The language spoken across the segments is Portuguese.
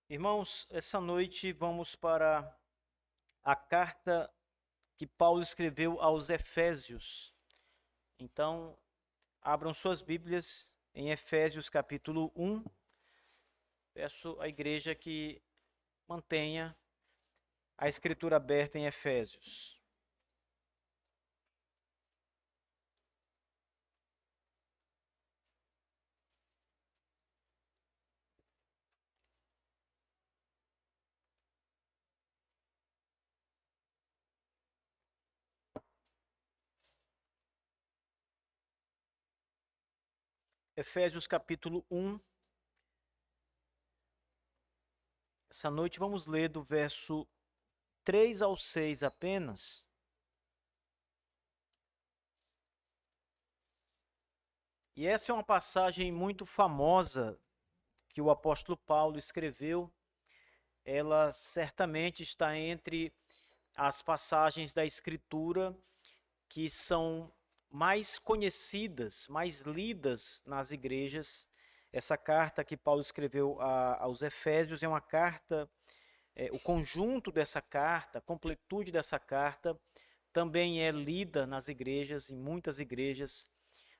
Irmãos, essa noite vamos para a carta que Paulo escreveu aos Efésios. Então, abram suas Bíblias em Efésios capítulo 1. Peço à igreja que mantenha a escritura aberta em Efésios. Efésios capítulo 1. Essa noite vamos ler do verso 3 ao 6 apenas. E essa é uma passagem muito famosa que o apóstolo Paulo escreveu. Ela certamente está entre as passagens da Escritura que são mais conhecidas, mais lidas nas igrejas. Essa carta que Paulo escreveu aos Efésios é uma carta, o conjunto dessa carta, a completude dessa carta, também é lida nas igrejas, em muitas igrejas.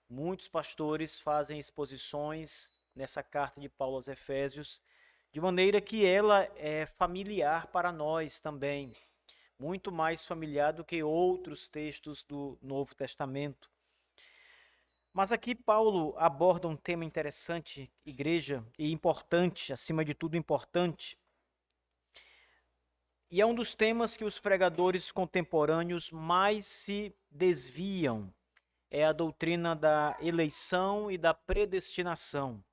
Muitos pastores fazem exposições nessa carta de Paulo aos Efésios, de maneira que ela é familiar para nós também, muito mais familiar do que outros textos do Novo Testamento. Mas aqui Paulo aborda um tema interessante, igreja, e importante, acima de tudo importante. E é um dos temas que os pregadores contemporâneos mais se desviam. É a doutrina da eleição e da predestinação.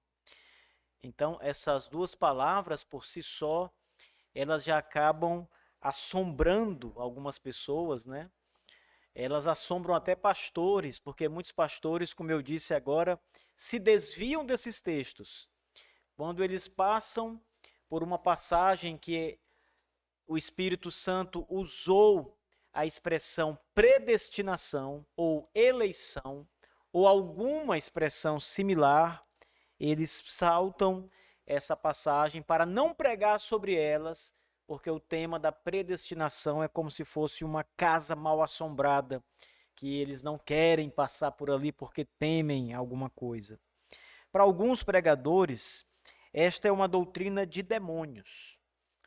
Então, essas duas palavras por si só, elas já acabam assombrando algumas pessoas, né? Elas assombram até pastores, porque muitos pastores, como eu disse agora, se desviam desses textos. Quando eles passam por uma passagem que o Espírito Santo usou a expressão predestinação ou eleição, ou alguma expressão similar, eles saltam essa passagem para não pregar sobre elas, porque o tema da predestinação é como se fosse uma casa mal assombrada, que eles não querem passar por ali porque temem alguma coisa. Para alguns pregadores, esta é uma doutrina de demônios.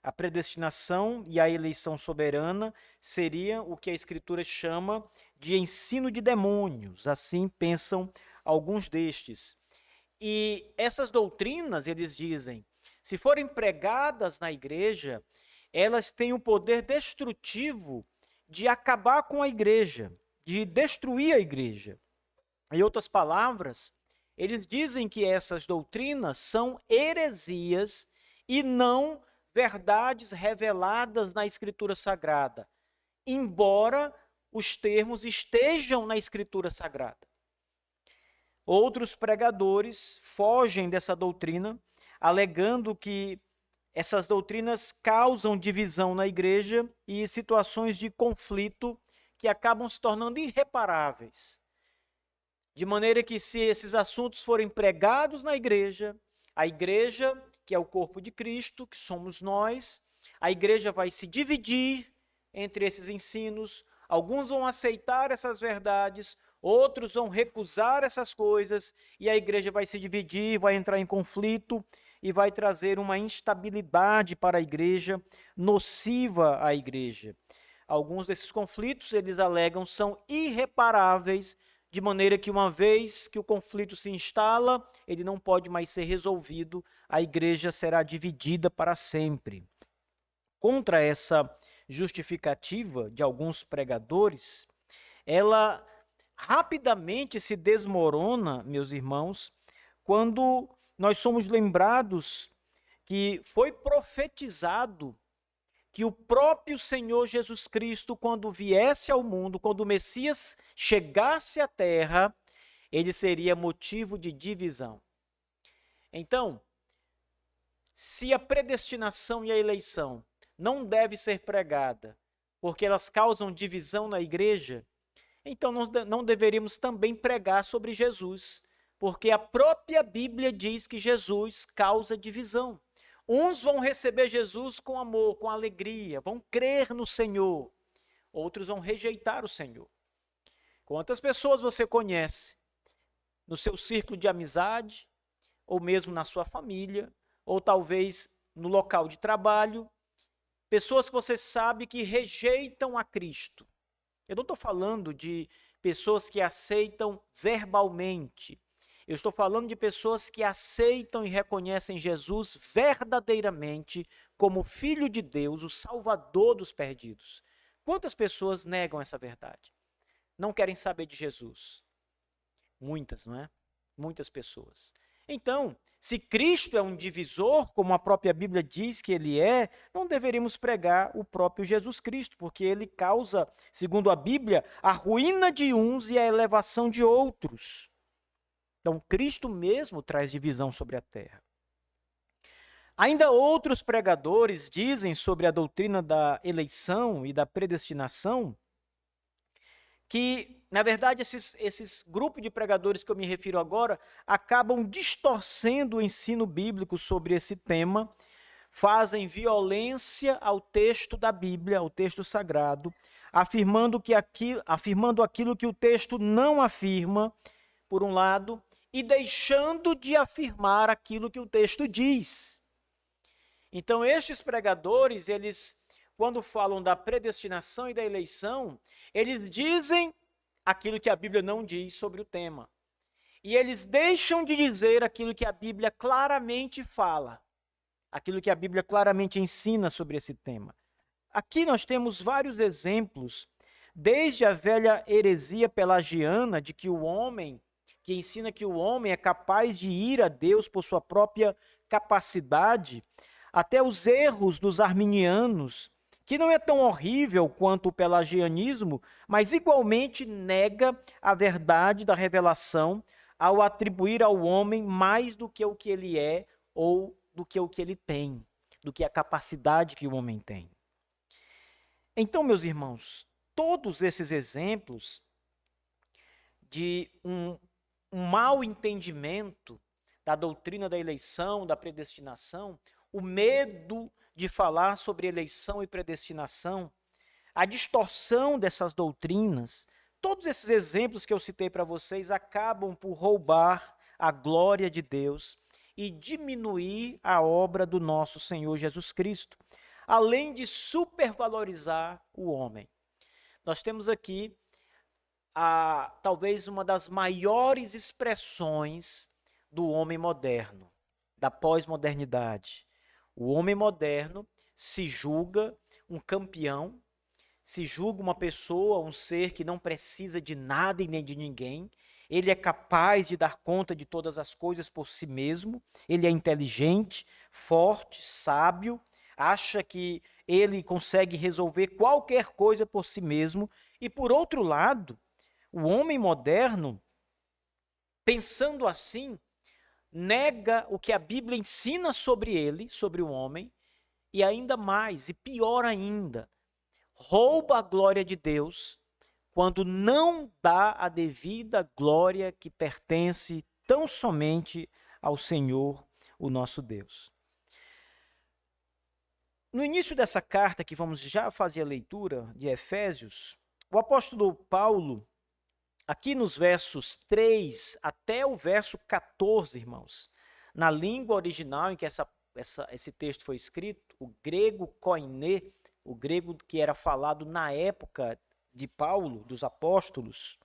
A predestinação e a eleição soberana seria o que a Escritura chama de ensino de demônios. Assim pensam alguns destes. E essas doutrinas, eles dizem, se forem pregadas na igreja, elas têm o poder destrutivo de acabar com a igreja, de destruir a igreja. Em outras palavras, eles dizem que essas doutrinas são heresias e não verdades reveladas na Escritura Sagrada, embora os termos estejam na Escritura Sagrada. Outros pregadores fogem dessa doutrina, alegando que essas doutrinas causam divisão na igreja e situações de conflito que acabam se tornando irreparáveis. De maneira que, se esses assuntos forem pregados na igreja, a igreja, que é o corpo de Cristo, que somos nós, a igreja vai se dividir entre esses ensinos. Alguns vão aceitar essas verdades, outros vão recusar essas coisas, e a igreja vai se dividir, vai entrar em conflito e vai trazer uma instabilidade para a igreja, nociva à igreja. Alguns desses conflitos, eles alegam, são irreparáveis, de maneira que uma vez que o conflito se instala, ele não pode mais ser resolvido, a igreja será dividida para sempre. Contra essa justificativa de alguns pregadores, ela rapidamente se desmorona, meus irmãos, quando nós somos lembrados que foi profetizado que o próprio Senhor Jesus Cristo, quando viesse ao mundo, quando o Messias chegasse à terra, ele seria motivo de divisão. Então, se a predestinação e a eleição não deve ser pregada, porque elas causam divisão na igreja, então nós não deveríamos também pregar sobre Jesus, porque a própria Bíblia diz que Jesus causa divisão. Uns vão receber Jesus com amor, com alegria, vão crer no Senhor. Outros vão rejeitar o Senhor. Quantas pessoas você conhece no seu círculo de amizade, ou mesmo na sua família, ou talvez no local de trabalho, pessoas que você sabe que rejeitam a Cristo. Eu não estou falando de pessoas que aceitam verbalmente. Eu estou falando de pessoas que aceitam e reconhecem Jesus verdadeiramente como Filho de Deus, o Salvador dos perdidos. Quantas pessoas negam essa verdade? Não querem saber de Jesus? Muitas, não é? Muitas pessoas. Então, se Cristo é um divisor, como a própria Bíblia diz que ele é, não deveríamos pregar o próprio Jesus Cristo, porque ele causa, segundo a Bíblia, a ruína de uns e a elevação de outros. Então, Cristo mesmo traz divisão sobre a terra. Ainda outros pregadores dizem sobre a doutrina da eleição e da predestinação que, na verdade, esses grupos de pregadores que eu me refiro agora acabam distorcendo o ensino bíblico sobre esse tema, fazem violência ao texto da Bíblia, ao texto sagrado, afirmando aquilo que o texto não afirma, por um lado, e deixando de afirmar aquilo que o texto diz. Então, estes pregadores, eles, quando falam da predestinação e da eleição, eles dizem aquilo que a Bíblia não diz sobre o tema. E eles deixam de dizer aquilo que a Bíblia claramente fala, aquilo que a Bíblia claramente ensina sobre esse tema. Aqui nós temos vários exemplos, desde a velha heresia pelagiana de que que ensina que o homem é capaz de ir a Deus por sua própria capacidade, até os erros dos arminianos, que não é tão horrível quanto o pelagianismo, mas igualmente nega a verdade da revelação ao atribuir ao homem mais do que o que ele é ou do que o que ele tem, do que a capacidade que o homem tem. Então, meus irmãos, todos esses exemplos de um mau entendimento da doutrina da eleição, da predestinação, o medo de falar sobre eleição e predestinação, a distorção dessas doutrinas, todos esses exemplos que eu citei para vocês acabam por roubar a glória de Deus e diminuir a obra do nosso Senhor Jesus Cristo, além de supervalorizar o homem. Nós temos aqui talvez uma das maiores expressões do homem moderno, da pós-modernidade. O homem moderno se julga um campeão, se julga uma pessoa, um ser que não precisa de nada e nem de ninguém. Ele é capaz de dar conta de todas as coisas por si mesmo. Ele é inteligente, forte, sábio, acha que ele consegue resolver qualquer coisa por si mesmo. E, por outro lado, o homem moderno, pensando assim, nega o que a Bíblia ensina sobre ele, sobre o homem, e ainda mais, e pior ainda, rouba a glória de Deus quando não dá a devida glória que pertence tão somente ao Senhor, o nosso Deus. No início dessa carta, que vamos já fazer a leitura de Efésios, o apóstolo Paulo, aqui nos versos 3 até o verso 14, irmãos, na língua original em que esse texto foi escrito, o grego koiné, o grego que era falado na época de Paulo, dos apóstolos,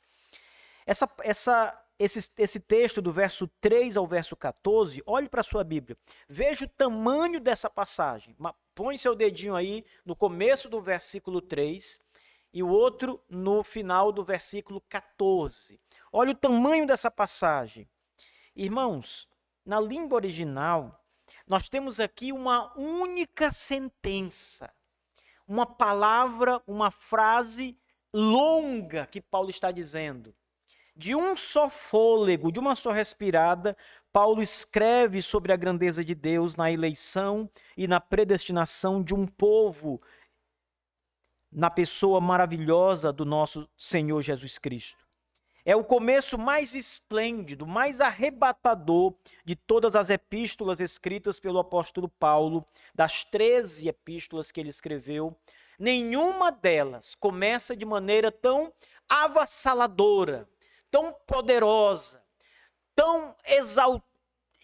esse texto do verso 3 ao verso 14, olhe para a sua Bíblia, veja o tamanho dessa passagem, põe seu dedinho aí no começo do versículo 3 e o outro no final do versículo 14. Olha o tamanho dessa passagem. Irmãos, na língua original, nós temos aqui uma única sentença, uma palavra, uma frase longa que Paulo está dizendo. De um só fôlego, de uma só respirada, Paulo escreve sobre a grandeza de Deus na eleição e na predestinação de um povo, na pessoa maravilhosa do nosso Senhor Jesus Cristo. É o começo mais esplêndido, mais arrebatador de todas as epístolas escritas pelo apóstolo Paulo, das 13 epístolas que ele escreveu. Nenhuma delas começa de maneira tão avassaladora, tão poderosa,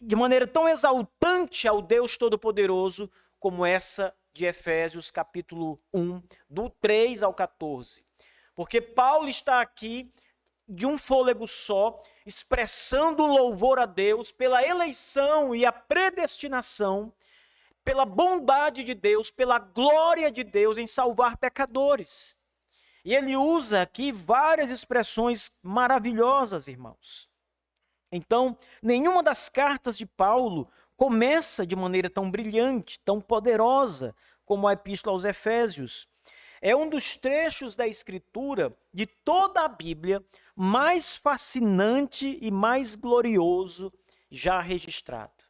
de maneira tão exaltante ao Deus Todo-Poderoso, como essa de Efésios, capítulo 1, do 3 ao 14. Porque Paulo está aqui de um fôlego só, expressando louvor a Deus pela eleição e a predestinação, pela bondade de Deus, pela glória de Deus em salvar pecadores. E ele usa aqui várias expressões maravilhosas, irmãos. Então, nenhuma das cartas de Paulo começa de maneira tão brilhante, tão poderosa como a Epístola aos Efésios. É um dos trechos da Escritura, de toda a Bíblia, mais fascinante e mais glorioso já registrado.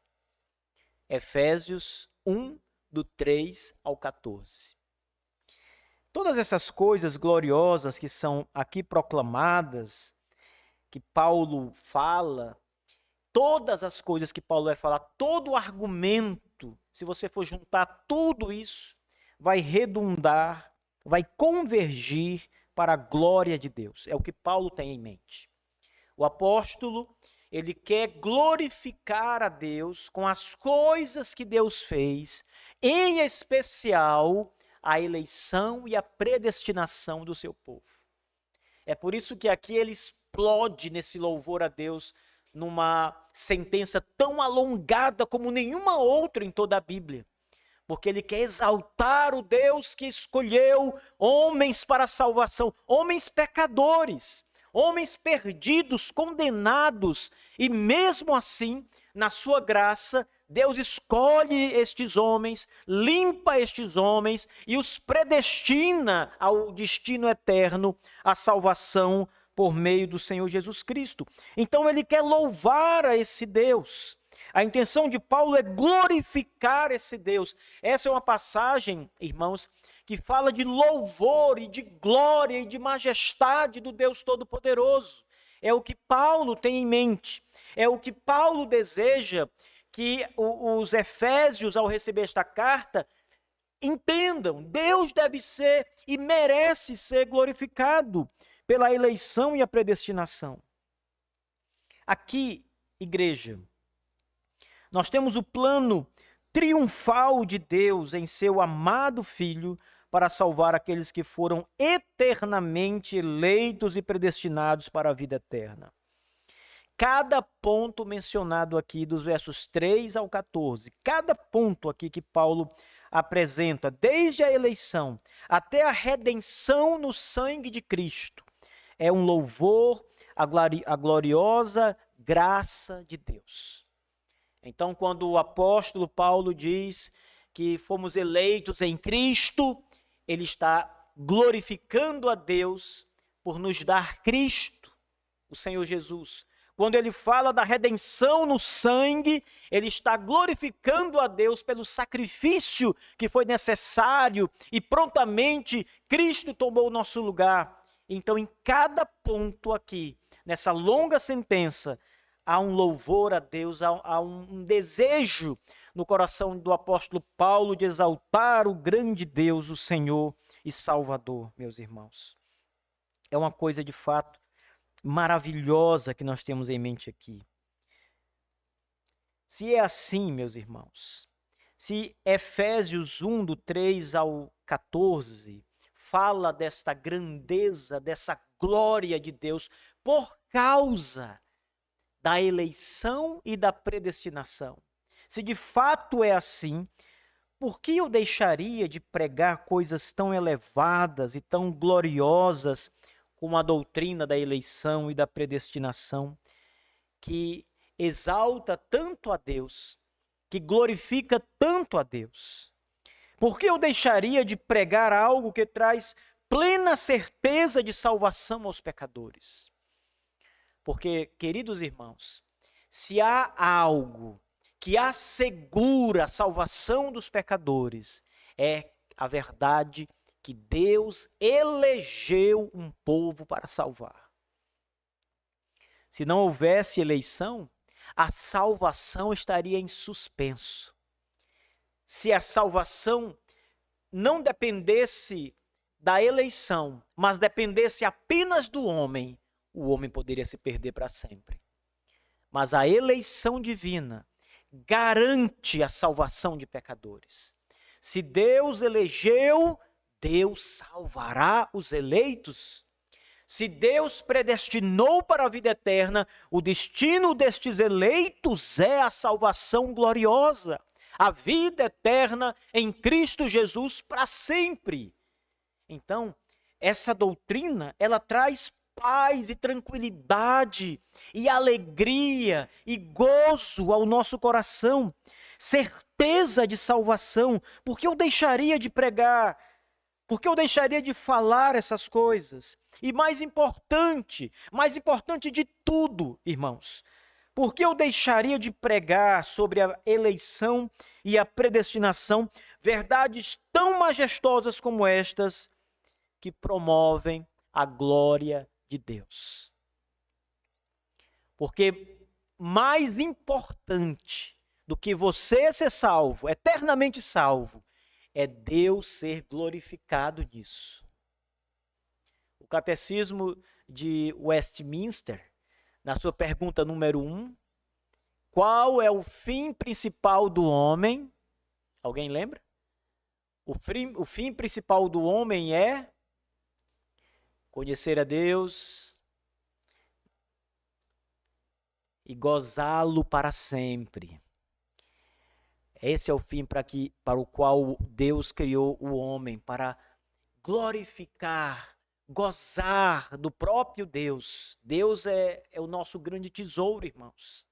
Efésios 1, do 3 ao 14. Todas essas coisas gloriosas que são aqui proclamadas, que Paulo fala, todas as coisas que Paulo vai falar, todo o argumento, se você for juntar tudo isso, vai redundar, vai convergir para a glória de Deus. É o que Paulo tem em mente. O apóstolo, ele quer glorificar a Deus com as coisas que Deus fez, em especial a eleição e a predestinação do seu povo. É por isso que aqui ele explode nesse louvor a Deus, numa sentença tão alongada como nenhuma outra em toda a Bíblia. Porque ele quer exaltar o Deus que escolheu homens para a salvação, homens pecadores, homens perdidos, condenados, e mesmo assim, na sua graça, Deus escolhe estes homens, limpa estes homens e os predestina ao destino eterno, à salvação por meio do Senhor Jesus Cristo. Então ele quer louvar a esse Deus. A intenção de Paulo é glorificar esse Deus. Essa é uma passagem, irmãos, que fala de louvor e de glória e de majestade do Deus Todo-Poderoso. É o que Paulo tem em mente. É o que Paulo deseja que os efésios, ao receber esta carta, entendam. Deus deve ser e merece ser glorificado pela eleição e a predestinação. Aqui, igreja, nós temos o plano triunfal de Deus em seu amado Filho para salvar aqueles que foram eternamente eleitos e predestinados para a vida eterna. Cada ponto mencionado aqui dos versos 3 ao 14, cada ponto aqui que Paulo apresenta, desde a eleição até a redenção no sangue de Cristo, é um louvor à gloriosa graça de Deus. Então, quando o apóstolo Paulo diz que fomos eleitos em Cristo, ele está glorificando a Deus por nos dar Cristo, o Senhor Jesus. Quando ele fala da redenção no sangue, ele está glorificando a Deus pelo sacrifício que foi necessário e prontamente Cristo tomou o nosso lugar. Então, em cada ponto aqui, nessa longa sentença, há um louvor a Deus, há um desejo no coração do apóstolo Paulo de exaltar o grande Deus, o Senhor e Salvador, meus irmãos. É uma coisa de fato maravilhosa que nós temos em mente aqui. Se é assim, meus irmãos, se Efésios 1, do 3 ao 14, fala desta grandeza, dessa glória de Deus, por causa da eleição e da predestinação. Se de fato é assim, por que eu deixaria de pregar coisas tão elevadas e tão gloriosas como a doutrina da eleição e da predestinação, que exalta tanto a Deus, que glorifica tanto a Deus? Por que eu deixaria de pregar algo que traz plena certeza de salvação aos pecadores? Porque, queridos irmãos, se há algo que assegura a salvação dos pecadores, é a verdade que Deus elegeu um povo para salvar. se não houvesse eleição, a salvação estaria em suspenso. Se a salvação não dependesse da eleição, mas dependesse apenas do homem, o homem poderia se perder para sempre. Mas a eleição divina garante a salvação de pecadores. Se Deus elegeu, Deus salvará os eleitos. Se Deus predestinou para a vida eterna, o destino destes eleitos é a salvação gloriosa, a vida eterna em Cristo Jesus para sempre. Então, essa doutrina, ela traz paz e tranquilidade e alegria e gozo ao nosso coração, certeza de salvação. Por que eu deixaria de pregar? Por que eu deixaria de falar essas coisas? E mais importante de tudo, irmãos, por que eu deixaria de pregar sobre a eleição e a predestinação, verdades tão majestosas como estas, que promovem a glória de Deus? Porque mais importante do que você ser salvo, eternamente salvo, é Deus ser glorificado nisso. O Catecismo de Westminster, na sua pergunta número 1, qual é o fim principal do homem? Alguém lembra? O fim principal do homem é conhecer a Deus e gozá-lo para sempre. Esse é o fim para o qual Deus criou o homem, para glorificar, gozar do próprio Deus. Deus é o nosso grande tesouro, irmãos.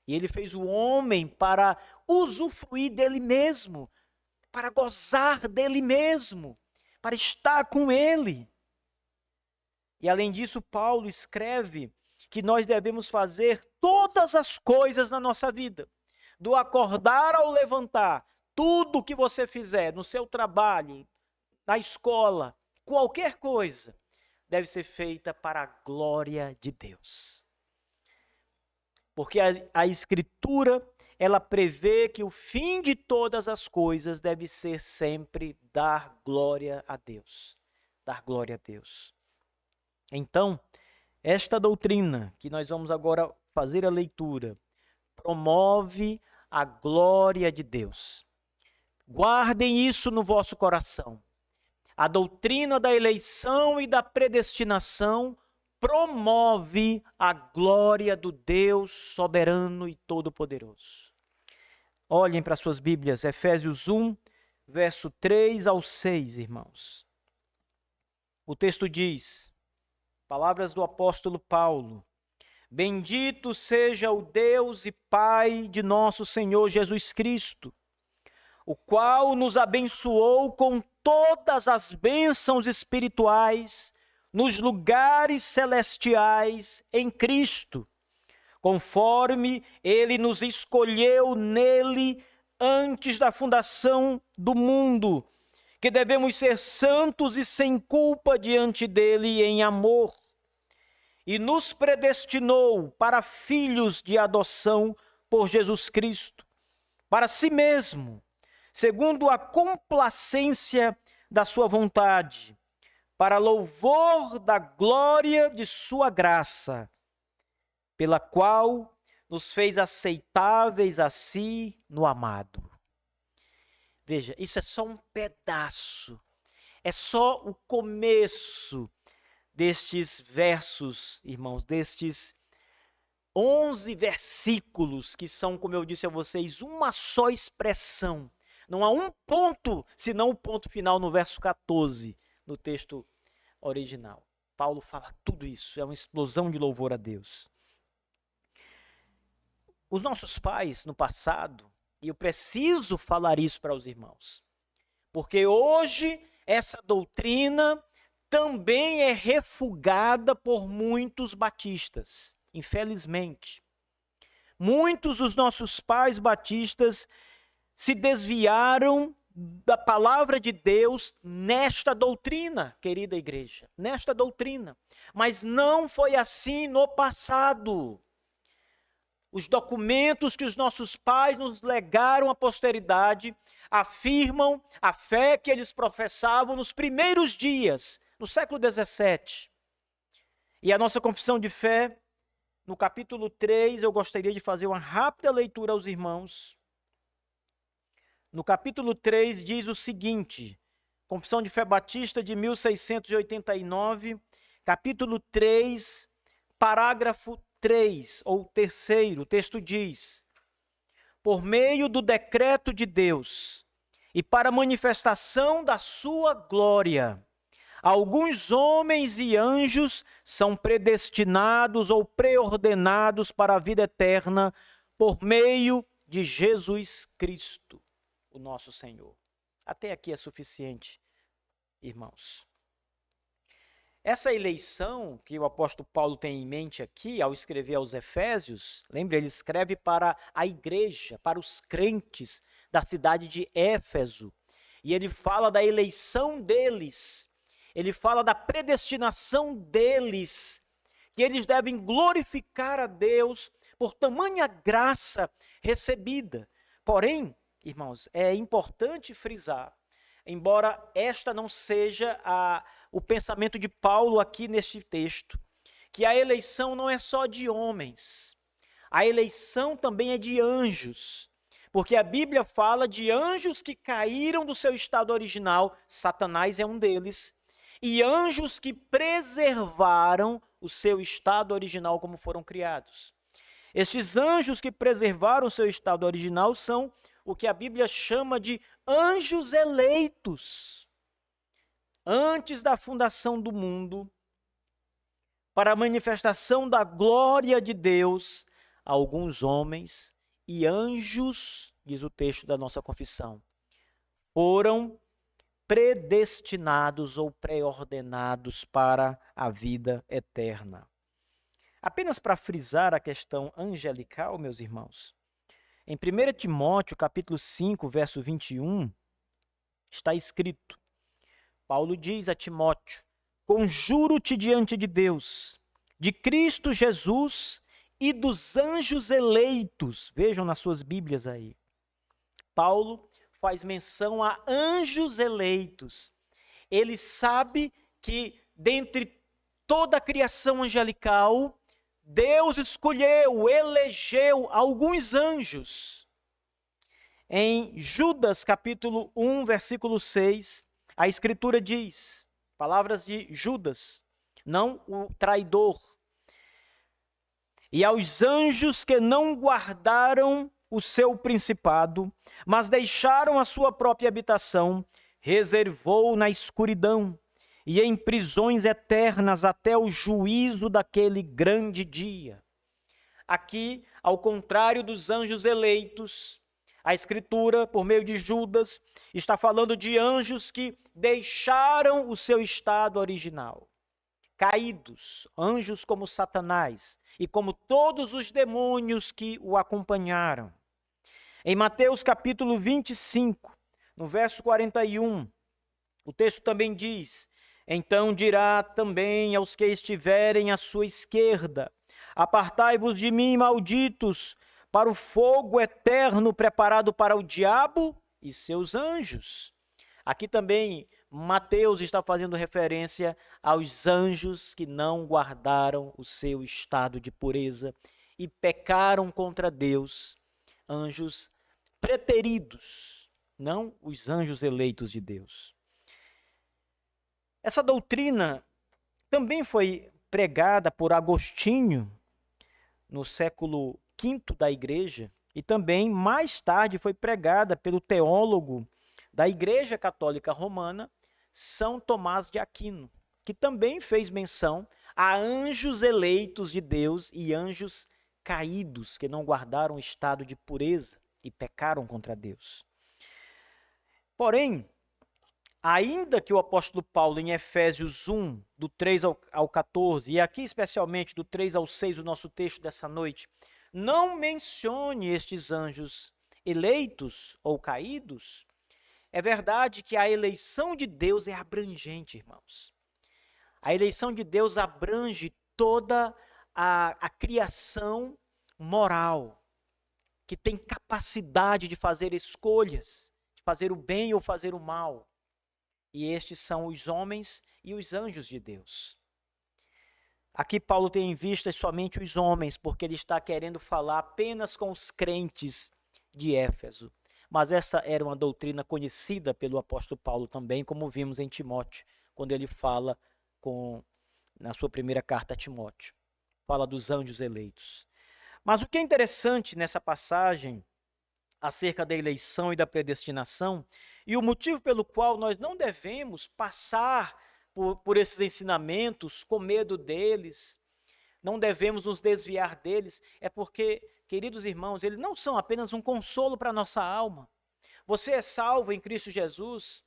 E Ele fez o homem para usufruir dele mesmo, para gozar dele mesmo, para estar com Ele. E além disso, Paulo escreve que nós devemos fazer todas as coisas na nossa vida. Do acordar ao levantar, tudo que você fizer no seu trabalho, na escola, qualquer coisa, deve ser feita para a glória de Deus. Porque a Escritura, ela prevê que o fim de todas as coisas deve ser sempre dar glória a Deus. Dar glória a Deus. Então, esta doutrina que nós vamos agora fazer a leitura, promove a glória de Deus. Guardem isso no vosso coração. A doutrina da eleição e da predestinação promove a glória do Deus soberano e todo-poderoso. Olhem para suas Bíblias, Efésios 1, verso 3 ao 6, irmãos. O texto diz, palavras do apóstolo Paulo: Bendito seja o Deus e Pai de nosso Senhor Jesus Cristo, o qual nos abençoou com todas as bênçãos espirituais nos lugares celestiais em Cristo, conforme Ele nos escolheu nele antes da fundação do mundo, que devemos ser santos e sem culpa diante dele em amor. E nos predestinou para filhos de adoção por Jesus Cristo, para si mesmo, segundo a complacência da sua vontade, para louvor da glória de sua graça, pela qual nos fez aceitáveis a si no amado. Veja, isso é só um pedaço, é só o começo destes versos, irmãos, destes 11 versículos que são, como eu disse a vocês, uma só expressão. Não há um ponto, senão o ponto final no verso 14, no texto original. Paulo fala tudo isso, é uma explosão de louvor a Deus. Os nossos pais, no passado, e eu preciso falar isso para os irmãos, porque hoje essa doutrina também é refugada por muitos batistas, infelizmente. Muitos dos nossos pais batistas se desviaram da palavra de Deus nesta doutrina, querida igreja, nesta doutrina. Mas não foi assim no passado. Os documentos que os nossos pais nos legaram à posteridade afirmam a fé que eles professavam nos primeiros dias, no século XVII. E a nossa confissão de fé, no capítulo 3, eu gostaria de fazer uma rápida leitura aos irmãos. No capítulo 3 diz o seguinte, Confissão de Fé Batista de 1689, capítulo 3, parágrafo 3, ou terceiro, o texto diz: por meio do decreto de Deus e para manifestação da sua glória, alguns homens e anjos são predestinados ou preordenados para a vida eterna por meio de Jesus Cristo, o nosso Senhor. Até aqui é suficiente, irmãos. Essa eleição que o apóstolo Paulo tem em mente aqui, ao escrever aos Efésios, lembre, ele escreve para a igreja, para os crentes da cidade de Éfeso. E ele fala da eleição deles, ele fala da predestinação deles, que eles devem glorificar a Deus por tamanha graça recebida. Porém, irmãos, é importante frisar, embora esta não seja o pensamento de Paulo aqui neste texto, que a eleição não é só de homens, a eleição também é de anjos, porque a Bíblia fala de anjos que caíram do seu estado original, Satanás é um deles, e anjos que preservaram o seu estado original como foram criados. Estes anjos que preservaram o seu estado original são o que a Bíblia chama de anjos eleitos. Antes da fundação do mundo, para a manifestação da glória de Deus, alguns homens e anjos, diz o texto da nossa confissão, foram predestinados ou pré-ordenados para a vida eterna. Apenas para frisar a questão angelical, meus irmãos, em 1 Timóteo, capítulo 5, verso 21, está escrito, Paulo diz a Timóteo, conjuro-te diante de Deus, de Cristo Jesus e dos anjos eleitos. Vejam nas suas Bíblias aí. Paulo faz menção a anjos eleitos. Ele sabe que dentre toda a criação angelical, Deus escolheu, elegeu alguns anjos. Em Judas, capítulo 1, versículo 6, a Escritura diz, palavras de Judas, não o traidor. E aos anjos que não guardaram o seu principado, mas deixaram a sua própria habitação, reservou na escuridão e em prisões eternas até o juízo daquele grande dia. Aqui, ao contrário dos anjos eleitos, a Escritura, por meio de Judas, está falando de anjos que deixaram o seu estado original, caídos, anjos como Satanás e como todos os demônios que o acompanharam. Em Mateus capítulo 25, no verso 41, o texto também diz, então dirá também aos que estiverem à sua esquerda, apartai-vos de mim, malditos, para o fogo eterno preparado para o diabo e seus anjos. Aqui também Mateus está fazendo referência aos anjos que não guardaram o seu estado de pureza e pecaram contra Deus, anjos preteridos, não os anjos eleitos de Deus. Essa doutrina também foi pregada por Agostinho no século V da igreja e também mais tarde foi pregada pelo teólogo da Igreja Católica Romana, São Tomás de Aquino, que também fez menção a anjos eleitos de Deus e anjos caídos que não guardaram o estado de pureza e pecaram contra Deus. Porém, ainda que o apóstolo Paulo, em Efésios 1, do 3 ao 14, e aqui especialmente do 3 ao 6, o nosso texto dessa noite, não mencione estes anjos eleitos ou caídos, É verdade que a eleição de Deus é abrangente, irmãos. A eleição de Deus abrange toda a criação moral, que tem capacidade de fazer escolhas, de fazer o bem ou fazer o mal. E estes são os homens e os anjos de Deus. Aqui Paulo tem em vista somente os homens, porque ele está querendo falar apenas com os crentes de Éfeso. Mas essa era uma doutrina conhecida pelo apóstolo Paulo também, como vimos em Timóteo, quando ele fala na sua primeira carta a Timóteo. Fala dos anjos eleitos. Mas o que é interessante nessa passagem, acerca da eleição e da predestinação, e o motivo pelo qual nós não devemos passar por esses ensinamentos com medo deles, não devemos nos desviar deles, é porque, queridos irmãos, eles não são apenas um consolo para a nossa alma. Você é salvo em Cristo Jesus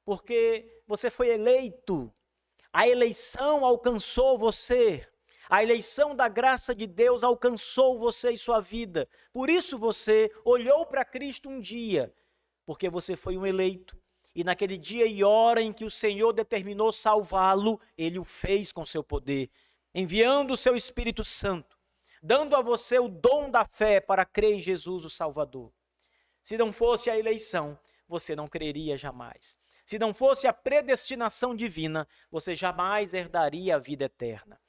porque você foi eleito. A eleição alcançou você. A eleição da graça de Deus alcançou você e sua vida. Por isso você olhou para Cristo um dia, porque você foi um eleito. E naquele dia e hora em que o Senhor determinou salvá-lo, Ele o fez com seu poder, enviando o seu Espírito Santo, dando a você o dom da fé para crer em Jesus o Salvador. Se não fosse a eleição, você não creria jamais. Se não fosse a predestinação divina, você jamais herdaria a vida eterna.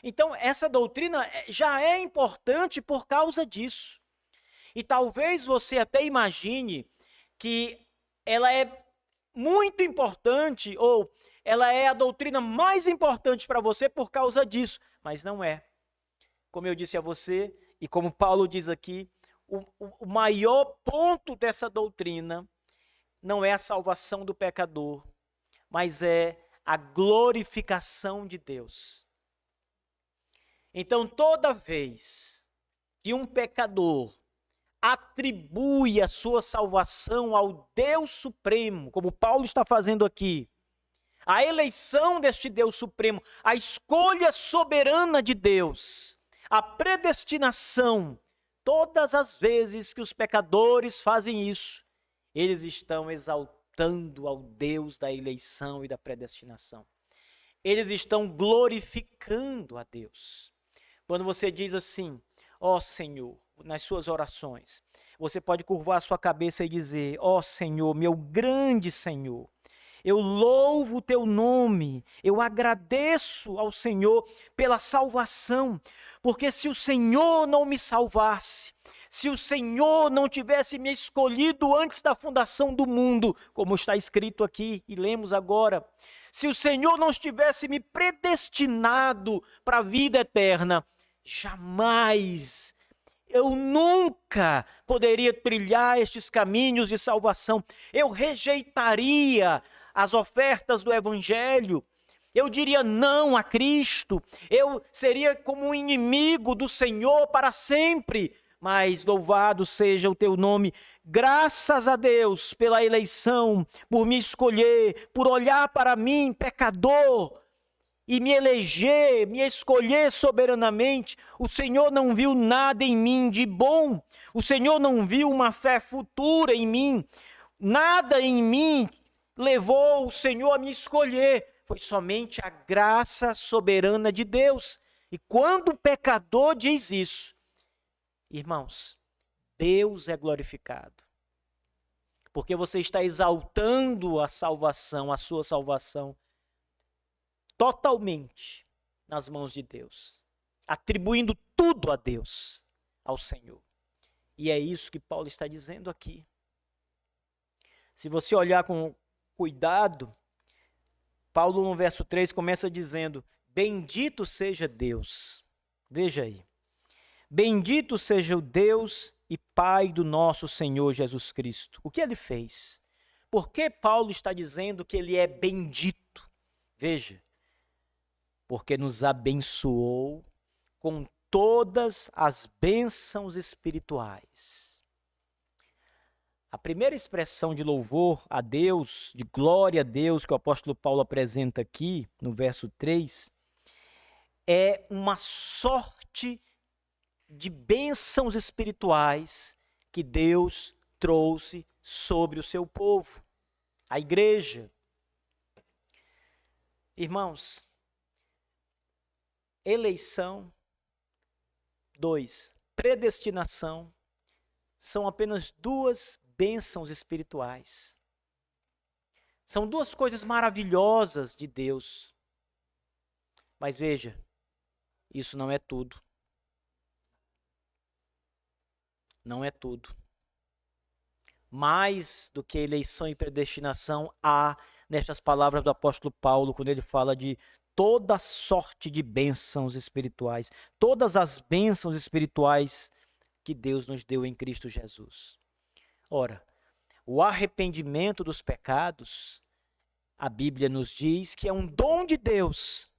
Então, essa doutrina já é importante por causa disso. E talvez você até imagine que ela é muito importante, ou ela é a doutrina mais importante para você por causa disso, mas não é. Como eu disse a você, e como Paulo diz aqui, o maior ponto dessa doutrina não é a salvação do pecador, mas é a glorificação de Deus. Então, toda vez que um pecador atribui a sua salvação ao Deus Supremo, como Paulo está fazendo aqui, a eleição deste Deus Supremo, a escolha soberana de Deus, a predestinação, todas as vezes que os pecadores fazem isso, eles estão exaltando ao Deus da eleição e da predestinação. Eles estão glorificando a Deus. Quando você diz assim, ó Senhor, nas suas orações, você pode curvar a sua cabeça e dizer, ó Senhor, meu grande Senhor, eu louvo o teu nome, eu agradeço ao Senhor pela salvação, porque se o Senhor não me salvasse, se o Senhor não tivesse me escolhido antes da fundação do mundo, como está escrito aqui e lemos agora, se o Senhor não tivesse me predestinado para a vida eterna, jamais, eu nunca poderia trilhar estes caminhos de salvação. Eu rejeitaria as ofertas do Evangelho. Eu diria não a Cristo. Eu seria como um inimigo do Senhor para sempre. Mas louvado seja o teu nome. Graças a Deus pela eleição, por me escolher, por olhar para mim, pecador, e me eleger, me escolher soberanamente. O Senhor não viu nada em mim de bom. O Senhor não viu uma fé futura em mim. Nada em mim levou o Senhor a me escolher. Foi somente a graça soberana de Deus. E quando o pecador diz isso, irmãos, Deus é glorificado. Porque você está exaltando a salvação, a sua salvação, totalmente nas mãos de Deus, atribuindo tudo a Deus, ao Senhor. E é isso que Paulo está dizendo aqui. Se você olhar com cuidado, Paulo no verso 3 começa dizendo, bendito seja Deus. Veja aí. Bendito seja o Deus e Pai do nosso Senhor Jesus Cristo. O que ele fez? Por que Paulo está dizendo que ele é bendito? Veja. Porque nos abençoou com todas as bênçãos espirituais. A primeira expressão de louvor a Deus, de glória a Deus, que o apóstolo Paulo apresenta aqui, no verso 3, é uma sorte de bênçãos espirituais que Deus trouxe sobre o seu povo. a igreja. Irmãos, eleição, 2, predestinação, são apenas duas bênçãos espirituais. São duas coisas maravilhosas de Deus. Mas veja, isso não é tudo. Não é tudo. Mais do que eleição e predestinação há nestas palavras do apóstolo Paulo, quando ele fala de toda sorte de bênçãos espirituais, todas as bênçãos espirituais que Deus nos deu em Cristo Jesus. Ora, o arrependimento dos pecados, a Bíblia nos diz que é um dom de Deus.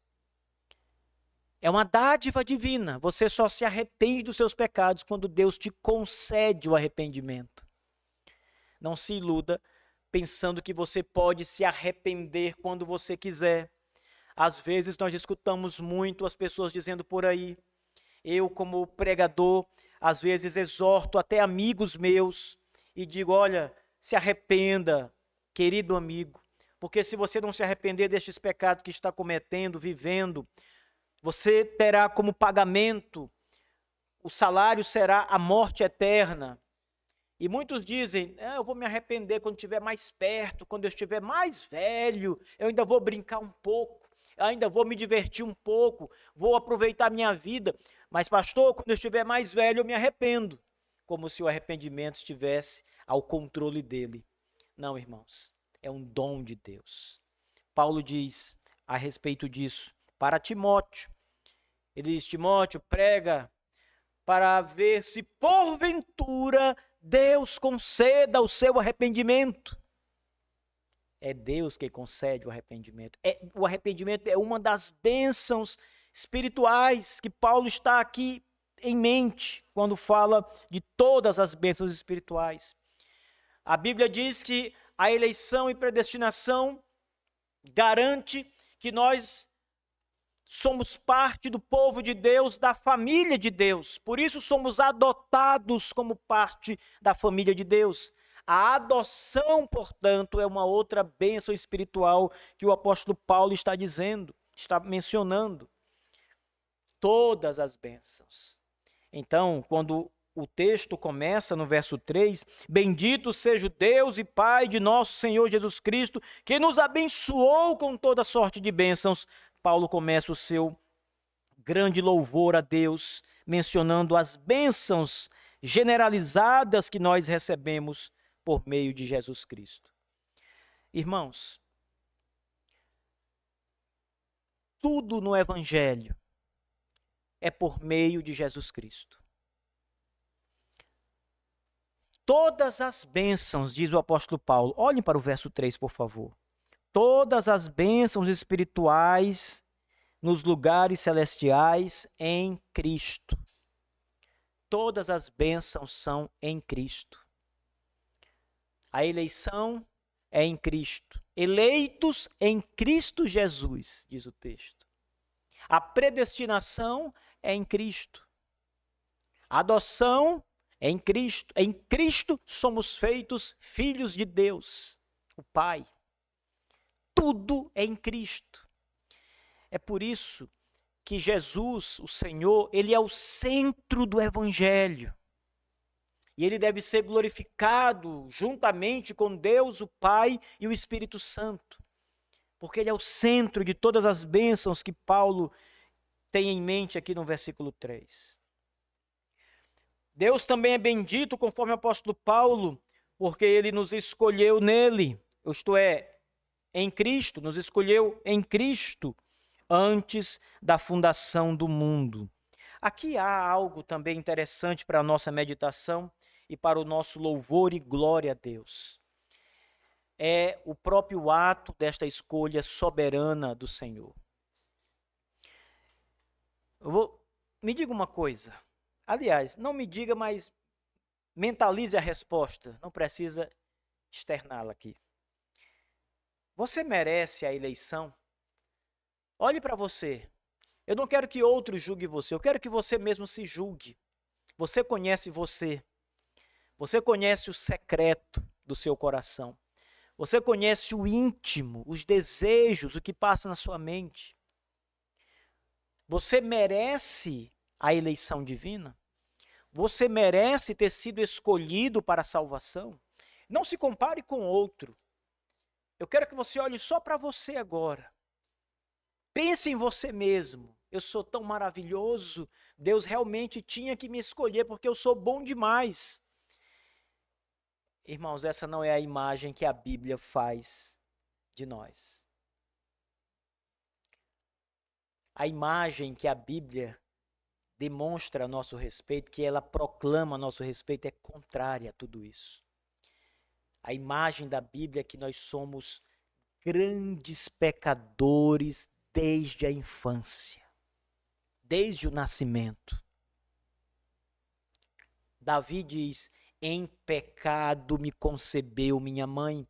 É uma dádiva divina. Você só se arrepende dos seus pecados quando Deus te concede o arrependimento. Não se iluda pensando que você pode se arrepender quando você quiser. Às vezes nós escutamos muito as pessoas dizendo por aí, eu como pregador, às vezes exorto até amigos meus e digo, olha, se arrependa, querido amigo, porque se você não se arrepender destes pecados que está cometendo, vivendo, você terá como pagamento, o salário será a morte eterna. E muitos dizem, eu vou me arrepender quando estiver mais perto, quando eu estiver mais velho, eu ainda vou brincar um pouco, ainda vou me divertir um pouco, vou aproveitar minha vida. Mas pastor, quando eu estiver mais velho eu me arrependo. Como se o arrependimento estivesse ao controle dele. Não, irmãos, é um dom de Deus. Paulo diz a respeito disso para Timóteo. Ele diz, Timóteo, prega para ver se porventura Deus conceda o seu arrependimento. É Deus quem concede o arrependimento. O arrependimento é uma das bênçãos espirituais que Paulo está aqui em mente quando fala de todas as bênçãos espirituais. A Bíblia diz que a eleição e predestinação garante que nós somos parte do povo de Deus, da família de Deus. Por isso somos adotados como parte da família de Deus. A adoção, portanto, é uma outra bênção espiritual que o apóstolo Paulo está dizendo, está mencionando. Todas as bênçãos. Então, quando o texto começa no verso 3, bendito seja o Deus e Pai de nosso Senhor Jesus Cristo, que nos abençoou com toda sorte de bênçãos. Paulo começa o seu grande louvor a Deus, mencionando as bênçãos generalizadas que nós recebemos por meio de Jesus Cristo. Irmãos, tudo no Evangelho é por meio de Jesus Cristo. Todas as bênçãos, diz o apóstolo Paulo, olhem para o verso 3, por favor. Todas as bênçãos espirituais nos lugares celestiais em Cristo. Todas as bênçãos são em Cristo. A eleição é em Cristo. Eleitos em Cristo Jesus, diz o texto. A predestinação é em Cristo. A adoção é em Cristo. Em Cristo somos feitos filhos de Deus, o Pai. Tudo é em Cristo. É por isso que Jesus, o Senhor, ele é o centro do Evangelho. E ele deve ser glorificado juntamente com Deus, o Pai e o Espírito Santo. Porque ele é o centro de todas as bênçãos que Paulo tem em mente aqui no versículo 3. Deus também é bendito, conforme o apóstolo Paulo, porque ele nos escolheu nele, isto é, em Cristo, nos escolheu em Cristo antes da fundação do mundo. Aqui há algo também interessante para a nossa meditação e para o nosso louvor e glória a Deus. É o próprio ato desta escolha soberana do Senhor. Me diga uma coisa. Aliás, não me diga, mas mentalize a resposta. Não precisa externá-la aqui. Você merece a eleição? Olhe para você. Eu não quero que outro julgue você. Eu quero que você mesmo se julgue. Você conhece você. Você conhece o secreto do seu coração. Você conhece o íntimo, os desejos, o que passa na sua mente. Você merece a eleição divina? Você merece ter sido escolhido para a salvação? Não se compare com outro. Eu quero que você olhe só para você agora. Pense em você mesmo. Eu sou tão maravilhoso. Deus realmente tinha que me escolher porque eu sou bom demais. Irmãos, essa não é a imagem que a Bíblia faz de nós. A imagem que a Bíblia demonstra a nosso respeito, que ela proclama a nosso respeito, é contrária a tudo isso. A imagem da Bíblia é que nós somos grandes pecadores desde a infância, desde o nascimento. Davi diz: em pecado me concebeu minha mãe.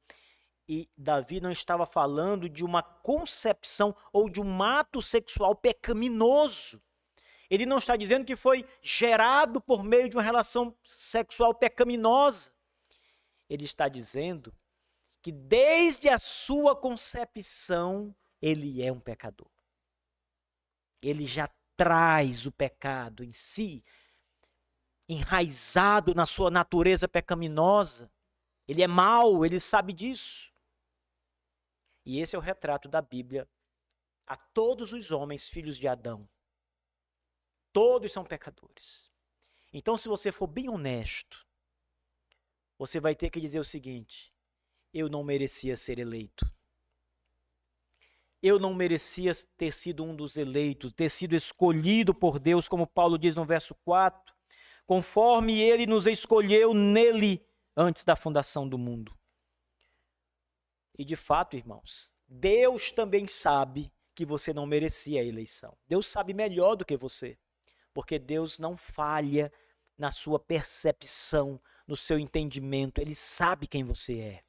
E Davi não estava falando de uma concepção ou de um ato sexual pecaminoso. Ele não está dizendo que foi gerado por meio de uma relação sexual pecaminosa. Ele está dizendo que desde a sua concepção ele é um pecador. Ele já traz o pecado em si, enraizado na sua natureza pecaminosa. Ele é mau, ele sabe disso. E esse é o retrato da Bíblia a todos os homens, filhos de Adão. Todos são pecadores. Então, se você for bem honesto, você vai ter que dizer o seguinte: eu não merecia ser eleito. Eu não merecia ter sido um dos eleitos, ter sido escolhido por Deus, como Paulo diz no verso 4, conforme ele nos escolheu nele antes da fundação do mundo. E de fato, irmãos, Deus também sabe que você não merecia a eleição. Deus sabe melhor do que você, porque Deus não falha na sua percepção, no seu entendimento. Ele sabe quem você é.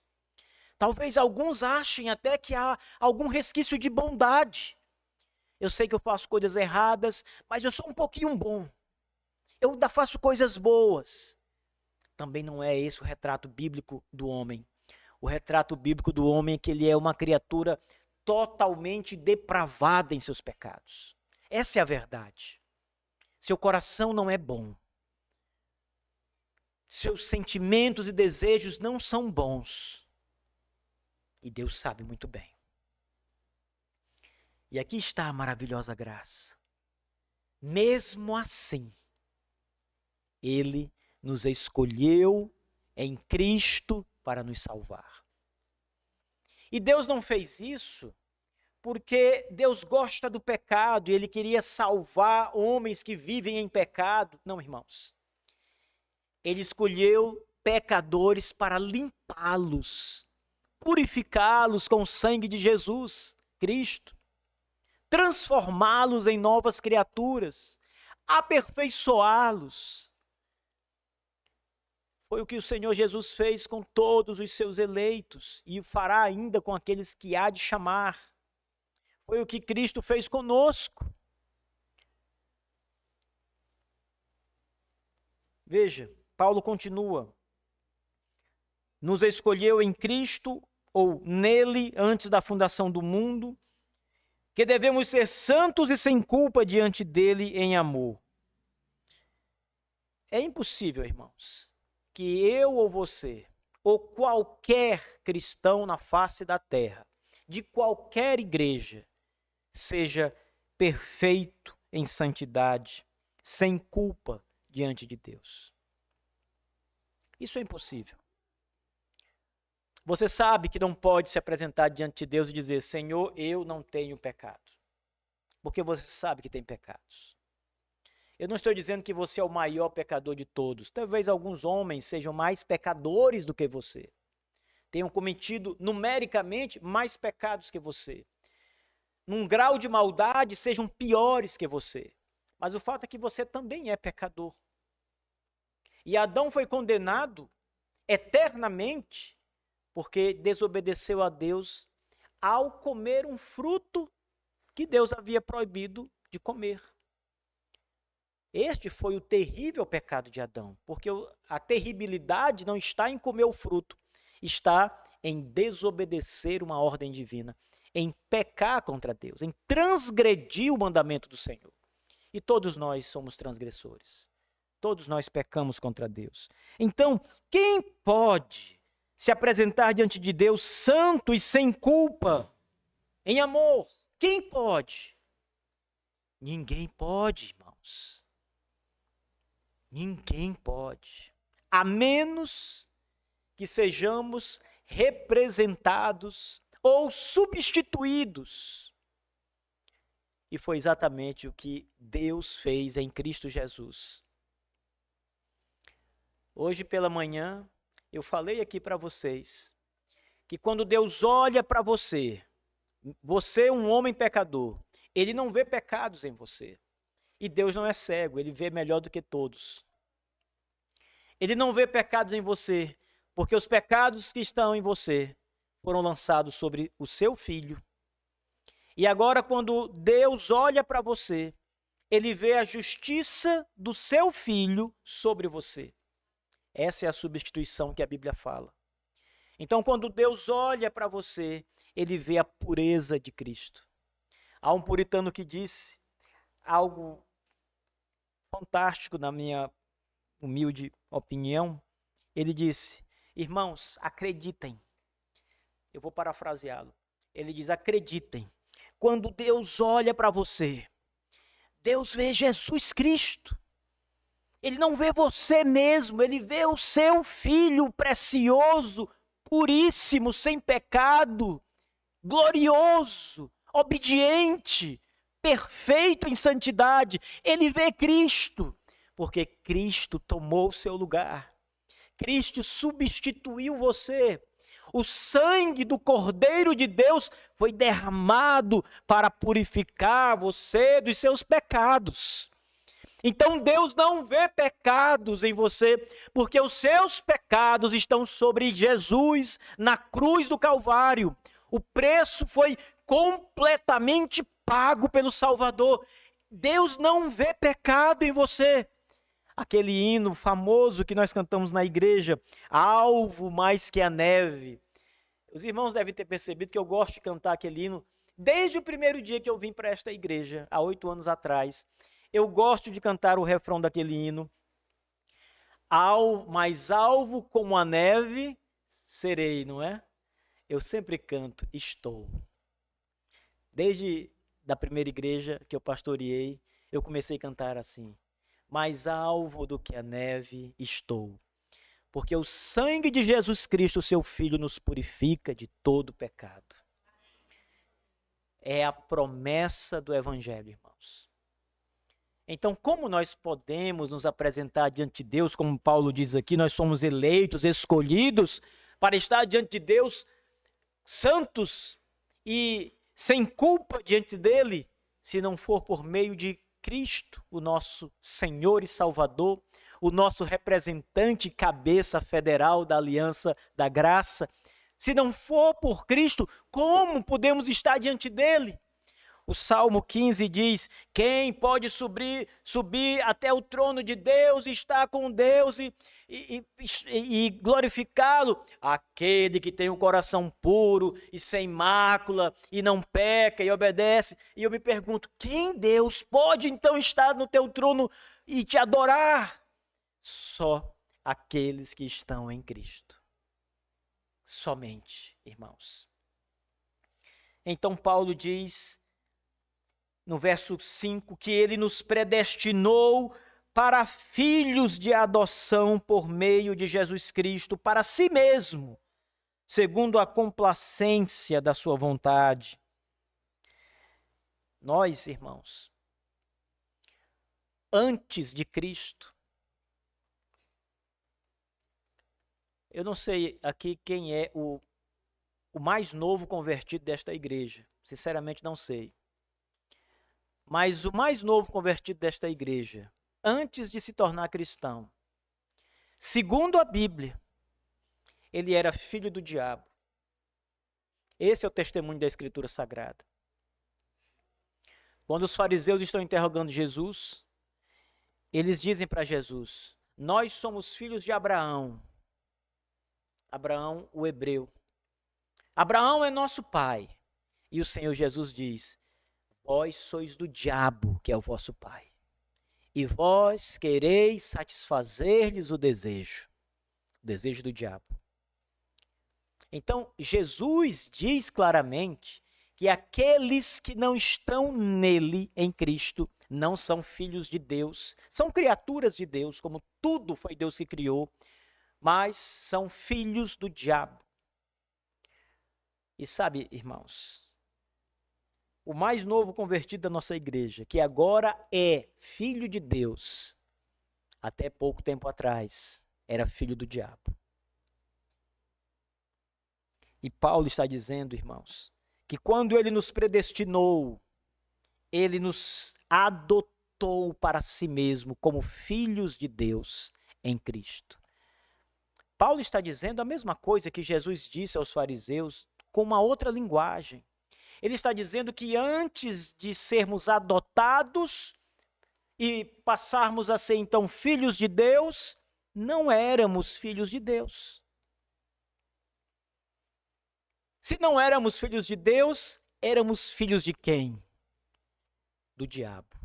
Talvez alguns achem até que há algum resquício de bondade. Eu sei que eu faço coisas erradas, mas eu sou um pouquinho bom. Eu ainda faço coisas boas. Também não é esse o retrato bíblico do homem. O retrato bíblico do homem é que ele é uma criatura totalmente depravada em seus pecados. Essa é a verdade. Seu coração não é bom. Seus sentimentos e desejos não são bons. E Deus sabe muito bem. E aqui está a maravilhosa graça. Mesmo assim, Ele nos escolheu em Cristo para nos salvar. E Deus não fez isso porque Deus gosta do pecado e Ele queria salvar homens que vivem em pecado. Não, irmãos. Ele escolheu pecadores para limpá-los, purificá-los com o sangue de Jesus, Cristo, transformá-los em novas criaturas, aperfeiçoá-los. Foi o que o Senhor Jesus fez com todos os seus eleitos e fará ainda com aqueles que há de chamar. Foi o que Cristo fez conosco. Veja, Paulo continua. Nos escolheu em Cristo, ou nele, antes da fundação do mundo, que devemos ser santos e sem culpa diante dele em amor. É impossível, irmãos, que eu ou você, ou qualquer cristão na face da terra, de qualquer igreja, seja perfeito em santidade, sem culpa diante de Deus. Isso é impossível. Você sabe que não pode se apresentar diante de Deus e dizer: Senhor, eu não tenho pecado. Porque você sabe que tem pecados. Eu não estou dizendo que você é o maior pecador de todos. Talvez alguns homens sejam mais pecadores do que você. Tenham cometido numericamente mais pecados que você. Num grau de maldade sejam piores que você. Mas o fato é que você também é pecador. E Adão foi condenado eternamente porque desobedeceu a Deus ao comer um fruto que Deus havia proibido de comer. Este foi o terrível pecado de Adão, porque a terribilidade não está em comer o fruto, está em desobedecer uma ordem divina, em pecar contra Deus, em transgredir o mandamento do Senhor. E todos nós somos transgressores. Todos nós pecamos contra Deus. Então, quem pode se apresentar diante de Deus santo e sem culpa, em amor? Quem pode? Ninguém pode, irmãos. Ninguém pode. A menos que sejamos representados ou substituídos. E foi exatamente o que Deus fez em Cristo Jesus. Hoje pela manhã, eu falei aqui para vocês que quando Deus olha para você, você é um homem pecador, Ele não vê pecados em você. E Deus não é cego, Ele vê melhor do que todos. Ele não vê pecados em você, porque os pecados que estão em você foram lançados sobre o seu filho. E agora, quando Deus olha para você, Ele vê a justiça do seu filho sobre você. Essa é a substituição que a Bíblia fala. Então, quando Deus olha para você, Ele vê a pureza de Cristo. Há um puritano que disse algo fantástico, na minha humilde opinião. Ele disse: irmãos, acreditem. Eu vou parafraseá-lo. Ele diz: acreditem. Quando Deus olha para você, Deus vê Jesus Cristo. Ele não vê você mesmo, Ele vê o seu Filho precioso, puríssimo, sem pecado, glorioso, obediente, perfeito em santidade. Ele vê Cristo, porque Cristo tomou o seu lugar. Cristo substituiu você. O sangue do Cordeiro de Deus foi derramado para purificar você dos seus pecados. Então Deus não vê pecados em você, porque os seus pecados estão sobre Jesus na cruz do Calvário. O preço foi completamente pago pelo Salvador. Deus não vê pecado em você. Aquele hino famoso que nós cantamos na igreja, alvo mais que a neve. Os irmãos devem ter percebido que eu gosto de cantar aquele hino desde o primeiro dia que eu vim para esta igreja, há 8 anos atrás. Eu gosto de cantar o refrão daquele hino. Mais alvo como a neve serei, não é? Eu sempre canto, estou. Desde da primeira igreja que eu pastoreei, eu comecei a cantar assim. Mais alvo do que a neve estou. Porque o sangue de Jesus Cristo, seu Filho, nos purifica de todo pecado. É a promessa do Evangelho, irmãos. Então, como nós podemos nos apresentar diante de Deus, como Paulo diz aqui, nós somos eleitos, escolhidos para estar diante de Deus, santos e sem culpa diante dele, se não for por meio de Cristo, o nosso Senhor e Salvador, o nosso representante e cabeça federal da Aliança da Graça. Se não for por Cristo, como podemos estar diante dele? O Salmo 15 diz: quem pode subir até o trono de Deus, estar com Deus e glorificá-lo? Aquele que tem um coração puro e sem mácula, e não peca e obedece. E eu me pergunto, quem Deus pode então estar no teu trono e te adorar? Só aqueles que estão em Cristo. Somente, irmãos. Então Paulo diz no verso 5, que ele nos predestinou para filhos de adoção por meio de Jesus Cristo, para si mesmo, segundo a complacência da sua vontade. Nós, irmãos, antes de Cristo, eu não sei aqui quem é o mais novo convertido desta igreja, sinceramente não sei. Mas o mais novo convertido desta igreja, antes de se tornar cristão, segundo a Bíblia, ele era filho do diabo. Esse é o testemunho da Escritura Sagrada. Quando os fariseus estão interrogando Jesus, eles dizem para Jesus: nós somos filhos de Abraão. Abraão, o hebreu. Abraão é nosso pai. E o Senhor Jesus diz: vós sois do diabo, que é o vosso pai. E vós quereis satisfazer-lhes o desejo do diabo. Então, Jesus diz claramente que aqueles que não estão nele, em Cristo, não são filhos de Deus, são criaturas de Deus, como tudo foi Deus que criou, mas são filhos do diabo. E sabe, irmãos, o mais novo convertido da nossa igreja, que agora é filho de Deus, até pouco tempo atrás, era filho do diabo. E Paulo está dizendo, irmãos, que quando ele nos predestinou, ele nos adotou para si mesmo como filhos de Deus em Cristo. Paulo está dizendo a mesma coisa que Jesus disse aos fariseus, com uma outra linguagem. Ele está dizendo que antes de sermos adotados e passarmos a ser então filhos de Deus, não éramos filhos de Deus. Se não éramos filhos de Deus, éramos filhos de quem? Do diabo.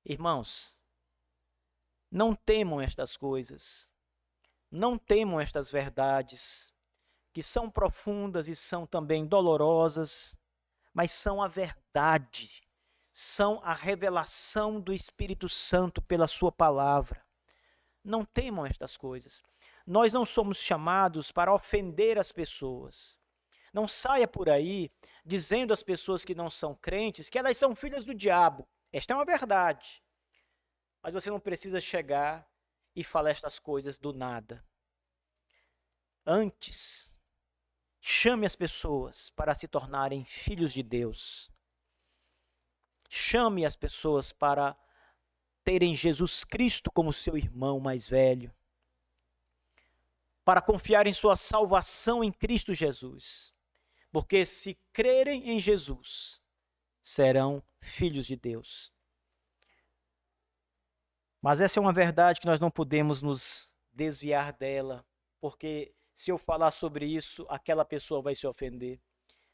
Irmãos, não temam estas coisas, não temam estas verdades, que são profundas e são também dolorosas, mas são a verdade, são a revelação do Espírito Santo pela sua palavra. Não temam estas coisas. Nós não somos chamados para ofender as pessoas. Não saia por aí dizendo às pessoas que não são crentes que elas são filhas do diabo. Esta é uma verdade. Mas você não precisa chegar e falar estas coisas do nada. Antes, chame as pessoas para se tornarem filhos de Deus. Chame as pessoas para terem Jesus Cristo como seu irmão mais velho. Para confiar em sua salvação em Cristo Jesus. Porque se crerem em Jesus, serão filhos de Deus. Mas essa é uma verdade que nós não podemos nos desviar dela, porque se eu falar sobre isso, aquela pessoa vai se ofender.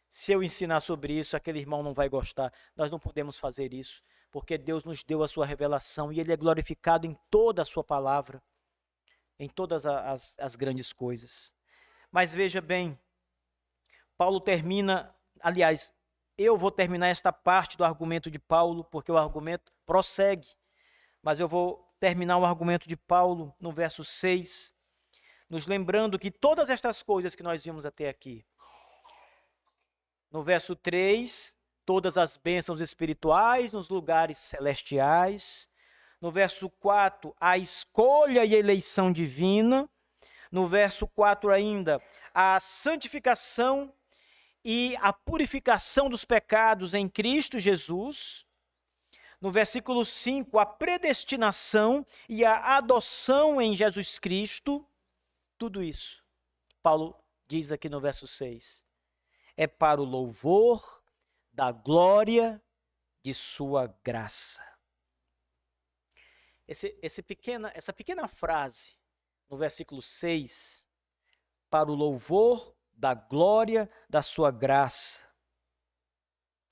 Se eu ensinar sobre isso, aquele irmão não vai gostar. Nós não podemos fazer isso, porque Deus nos deu a sua revelação e Ele é glorificado em toda a sua palavra, em todas as grandes coisas. Mas veja bem, Paulo termina, aliás, eu vou terminar esta parte do argumento de Paulo, porque o argumento prossegue, mas eu vou terminar o argumento de Paulo no verso 6, nos lembrando que todas estas coisas que nós vimos até aqui, no verso 3, todas as bênçãos espirituais nos lugares celestiais, no verso 4, a escolha e eleição divina, no verso 4 ainda, a santificação e a purificação dos pecados em Cristo Jesus. No versículo 5, a predestinação e a adoção em Jesus Cristo. Tudo isso, Paulo diz aqui no verso 6, é para o louvor da glória de sua graça. Essa pequena frase no versículo 6, para o louvor da glória da sua graça,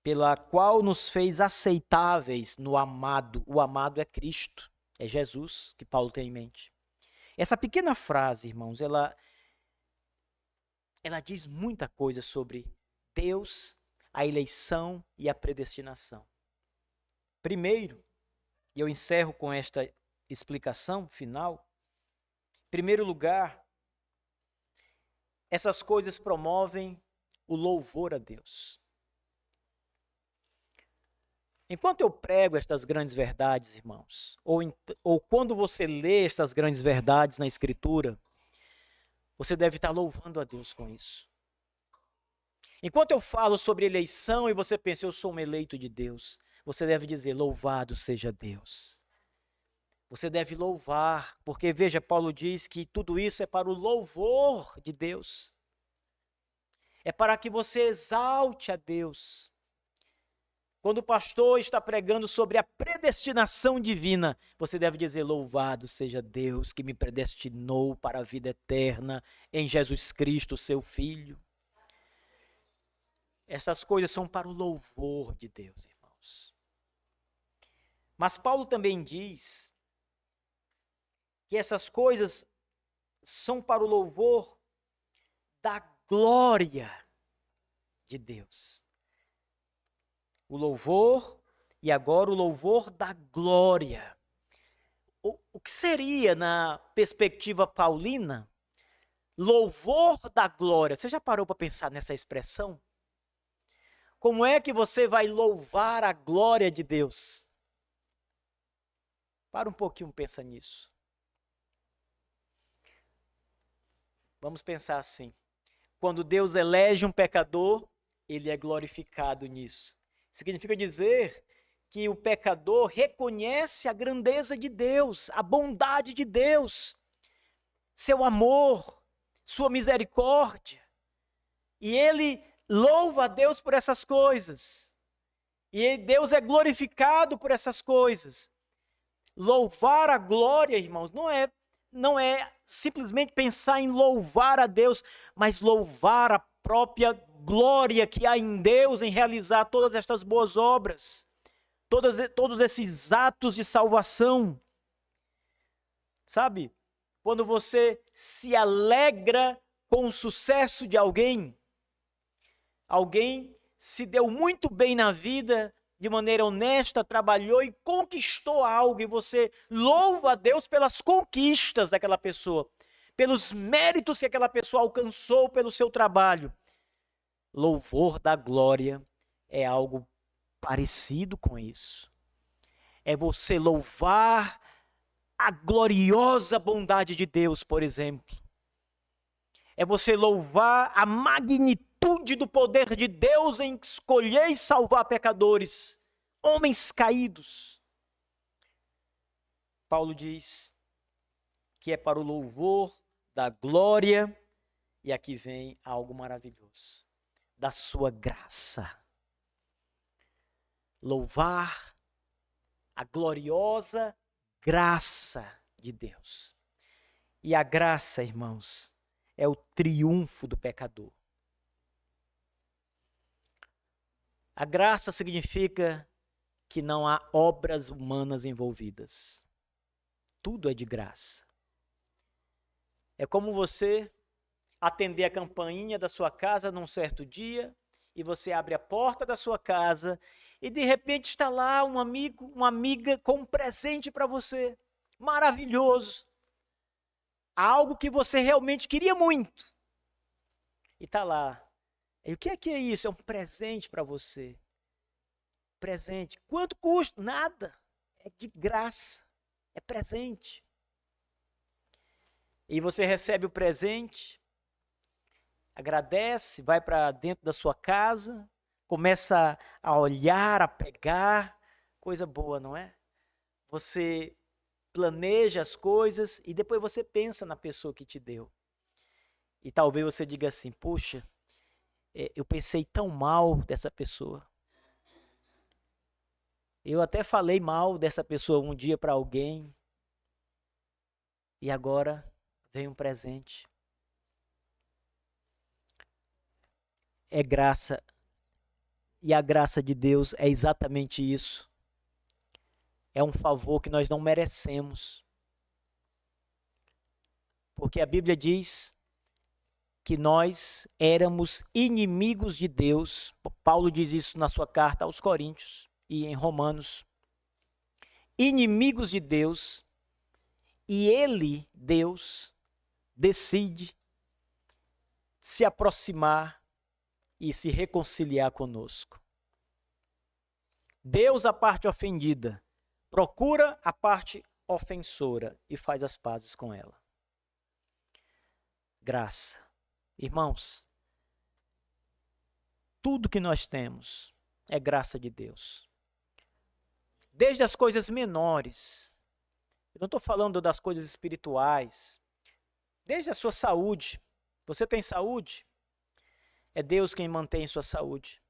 pela qual nos fez aceitáveis no amado. O amado é Cristo, é Jesus que Paulo tem em mente. Essa pequena frase, irmãos, ela diz muita coisa sobre Deus, a eleição e a predestinação. Primeiro, e eu encerro com esta explicação final, em primeiro lugar, essas coisas promovem o louvor a Deus. Enquanto eu prego estas grandes verdades, irmãos, ou quando você lê estas grandes verdades na Escritura, você deve estar louvando a Deus com isso. Enquanto eu falo sobre eleição e você pensa, eu sou um eleito de Deus, você deve dizer, louvado seja Deus. Você deve louvar, porque veja, Paulo diz que tudo isso é para o louvor de Deus. É para que você exalte a Deus. Quando o pastor está pregando sobre a predestinação divina, você deve dizer: louvado seja Deus que me predestinou para a vida eterna em Jesus Cristo, seu Filho. Essas coisas são para o louvor de Deus, irmãos. Mas Paulo também diz que essas coisas são para o louvor da glória de Deus. O louvor, e agora o louvor da glória. O que seria, na perspectiva paulina, louvor da glória? Você já parou para pensar nessa expressão? Como é que você vai louvar a glória de Deus? Para um pouquinho, pensa nisso. Vamos pensar assim. Quando Deus elege um pecador, ele é glorificado nisso. Significa dizer que o pecador reconhece a grandeza de Deus, a bondade de Deus, seu amor, sua misericórdia. E ele louva a Deus por essas coisas. E Deus é glorificado por essas coisas. Louvar a glória, irmãos, não é simplesmente pensar em louvar a Deus, mas louvar a própria glória que há em Deus em realizar todas estas boas obras, todos esses atos de salvação. Sabe? Quando você se alegra com o sucesso de alguém se deu muito bem na vida, de maneira honesta, trabalhou e conquistou algo, e você louva a Deus pelas conquistas daquela pessoa, pelos méritos que aquela pessoa alcançou pelo seu trabalho. Louvor da glória é algo parecido com isso. É você louvar a gloriosa bondade de Deus, por exemplo. É você louvar a magnitude do poder de Deus em escolher e salvar pecadores, homens caídos. Paulo diz que é para o louvor da glória, e aqui vem algo maravilhoso, da sua graça. Louvar a gloriosa graça de Deus. E a graça, irmãos, é o triunfo do pecador. A graça significa que não há obras humanas envolvidas. Tudo é de graça. É como você atender a campainha da sua casa num certo dia, e você abre a porta da sua casa e de repente está lá um amigo, uma amiga com um presente para você, maravilhoso. Algo que você realmente queria muito. E está lá. E o que é isso? É um presente para você. Presente. Quanto custa? Nada. É de graça. É presente. E você recebe o presente, agradece, vai para dentro da sua casa, começa a olhar, a pegar. Coisa boa, não é? Você planeja as coisas e depois você pensa na pessoa que te deu. E talvez você diga assim: puxa, eu pensei tão mal dessa pessoa. Eu até falei mal dessa pessoa um dia para alguém. E agora vem um presente. É graça. E a graça de Deus é exatamente isso. É um favor que nós não merecemos. Porque a Bíblia diz que nós éramos inimigos de Deus. Paulo diz isso na sua carta aos Coríntios e em Romanos. Inimigos de Deus. E ele, Deus, decide se aproximar e se reconciliar conosco. Deus, a parte ofendida, procura a parte ofensora e faz as pazes com ela. Graça. Irmãos, tudo que nós temos é graça de Deus. Desde as coisas menores, eu não estou falando das coisas espirituais, desde a sua saúde. Você tem saúde? É Deus quem mantém sua saúde.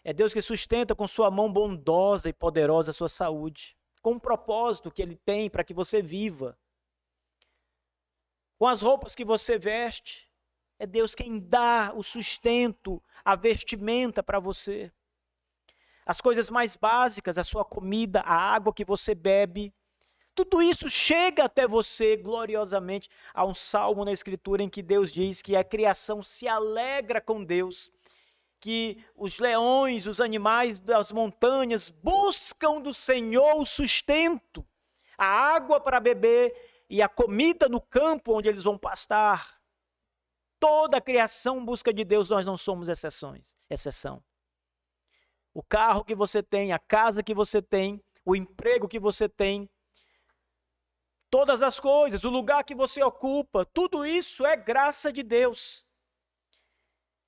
É Deus que sustenta com sua mão bondosa e poderosa a sua saúde, com um propósito que Ele tem para que você viva. Com as roupas que você veste, é Deus quem dá o sustento, a vestimenta para você. As coisas mais básicas, a sua comida, a água que você bebe, tudo isso chega até você gloriosamente. Há um salmo na Escritura em que Deus diz que a criação se alegra com Deus, que os leões, os animais das montanhas buscam do Senhor o sustento, a água para beber e a comida no campo onde eles vão pastar. Toda a criação busca de Deus, nós não somos exceção. O carro que você tem, a casa que você tem, o emprego que você tem, todas as coisas, o lugar que você ocupa, tudo isso é graça de Deus.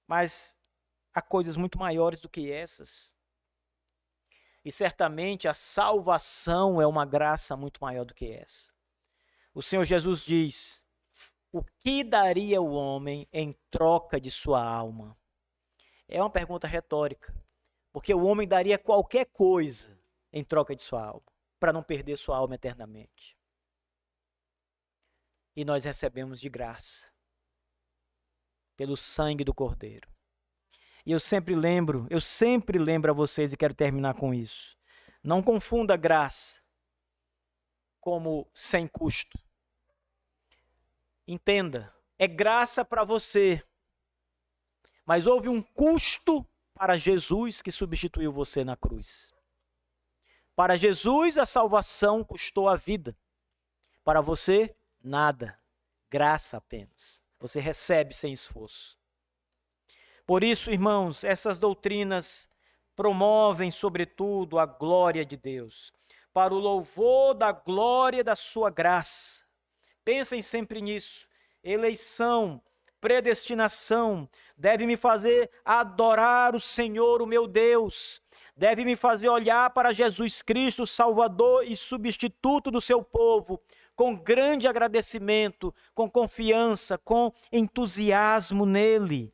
Mas há coisas muito maiores do que essas. E certamente a salvação é uma graça muito maior do que essa. O Senhor Jesus diz: o que daria o homem em troca de sua alma? É uma pergunta retórica, porque o homem daria qualquer coisa em troca de sua alma, para não perder sua alma eternamente. E nós recebemos de graça, pelo sangue do Cordeiro. E eu sempre lembro a vocês, e quero terminar com isso: não confunda graça como sem custo. Entenda, é graça para você, mas houve um custo para Jesus que substituiu você na cruz. Para Jesus a salvação custou a vida. Para você, nada. Graça apenas. Você recebe sem esforço. Por isso, irmãos, essas doutrinas promovem, sobretudo, a glória de Deus, para o louvor da glória da sua graça. Pensem sempre nisso. Eleição, predestinação, deve me fazer adorar o Senhor, o meu Deus. Deve me fazer olhar para Jesus Cristo, Salvador e substituto do seu povo, com grande agradecimento, com confiança, com entusiasmo nele.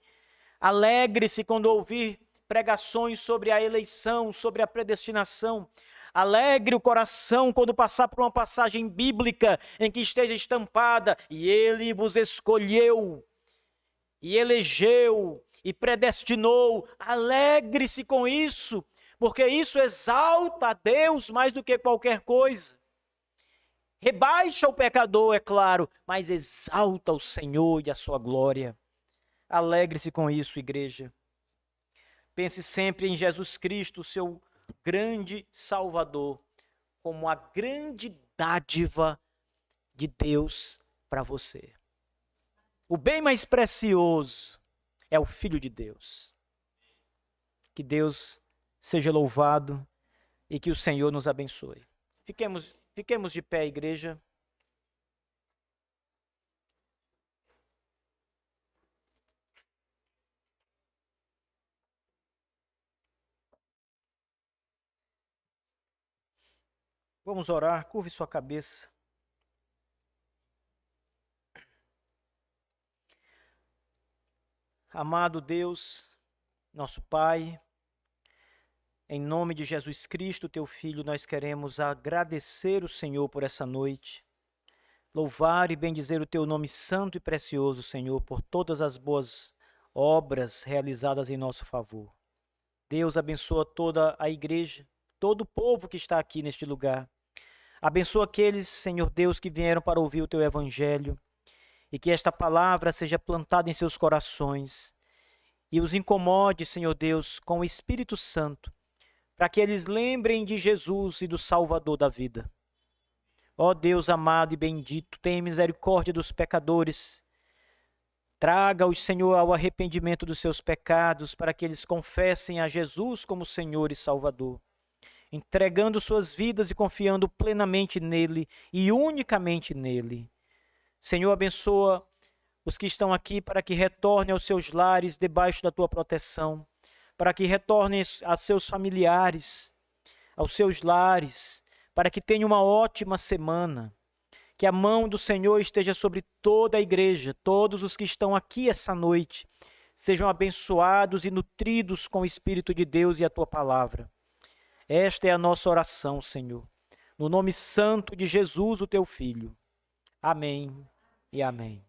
Alegre-se quando ouvir pregações sobre a eleição, sobre a predestinação. Alegre o coração quando passar por uma passagem bíblica em que esteja estampada: e ele vos escolheu, e elegeu, e predestinou. Alegre-se com isso, porque isso exalta a Deus mais do que qualquer coisa. Rebaixa o pecador, é claro, mas exalta o Senhor e a sua glória. Alegre-se com isso, igreja. Pense sempre em Jesus Cristo, seu grande Salvador, como a grande dádiva de Deus para você. O bem mais precioso é o Filho de Deus. Que Deus seja louvado e que o Senhor nos abençoe. Fiquemos de pé, igreja. Vamos orar, curve sua cabeça. Amado Deus, nosso Pai, em nome de Jesus Cristo, teu Filho, nós queremos agradecer o Senhor por essa noite, louvar e bendizer o teu nome santo e precioso, Senhor, por todas as boas obras realizadas em nosso favor. Deus abençoa toda a igreja, todo o povo que está aqui neste lugar. Abençoa aqueles, Senhor Deus, que vieram para ouvir o teu evangelho, e que esta palavra seja plantada em seus corações e os incomode, Senhor Deus, com o Espírito Santo, para que eles lembrem de Jesus e do Salvador da vida. Ó Deus amado e bendito, tenha misericórdia dos pecadores. Traga-os, Senhor, ao arrependimento dos seus pecados, para que eles confessem a Jesus como Senhor e Salvador, entregando suas vidas e confiando plenamente nele e unicamente nele. Senhor, abençoa os que estão aqui para que retornem aos seus lares debaixo da tua proteção, para que retornem a seus familiares, aos seus lares, para que tenham uma ótima semana. Que a mão do Senhor esteja sobre toda a igreja, todos os que estão aqui essa noite. sejam abençoados e nutridos com o Espírito de Deus e a tua palavra. Esta é a nossa oração, Senhor, no nome santo de Jesus, o teu Filho. Amém e amém.